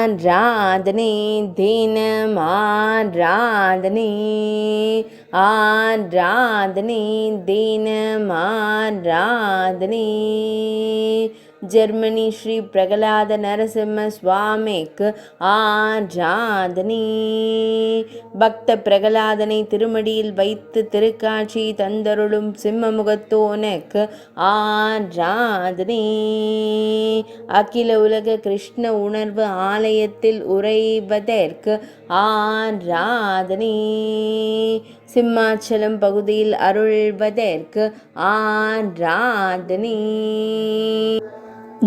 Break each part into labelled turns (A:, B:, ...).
A: ஆராதனை தினம் ஆராதனை ஆராதனை தினம் ஆராதனை ஜெர்மனி ஸ்ரீ பிரகலாத நரசிம்ம சுவாமிக்கு ஆராதனை பக்த பிரகலாதனை திருமடியில் வைத்து திருக்காட்சி தந்தருளும் சிம்மமுகத்தோனுக்கு ஆராதனை அகில உலக கிருஷ்ண உணர்வு ஆலயத்தில் உறைவதற்கு ஆராதனை சிம்மாச்சலம் பகுதியில் அருள்வதற்கு ஆராதனை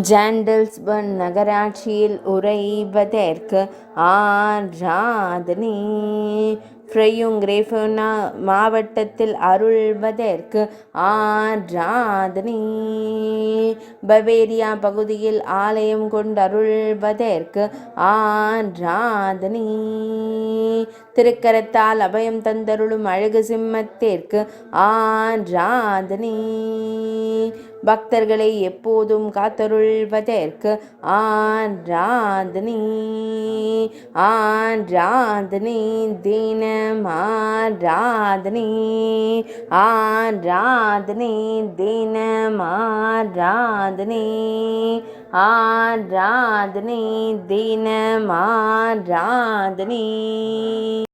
A: ஜாண்டல்ஸ்பர்க் நகராட்சியில் உறைவதற்கு ஆராதனை ஃப்ரையுங்கிரேஃபோனா மாவட்டத்தில் அருள்வதற்கு ஆராதனை பவேரியா பகுதியில் ஆலயம் கொண்டருள்வதற்கு ஆராதனை திருக்கரத்தால் அபயம் தந்தருளும் அழகு சிம்மத்திற்கு ஆராதனை பக்தர்களை எப்போதும் காத்தருள்வதற்கு ஆராதனை ஆராதனை தினம் ஆராதனை ஆராதனை தினம் ஆராதனை ஆராதனை தினம் ஆராதனை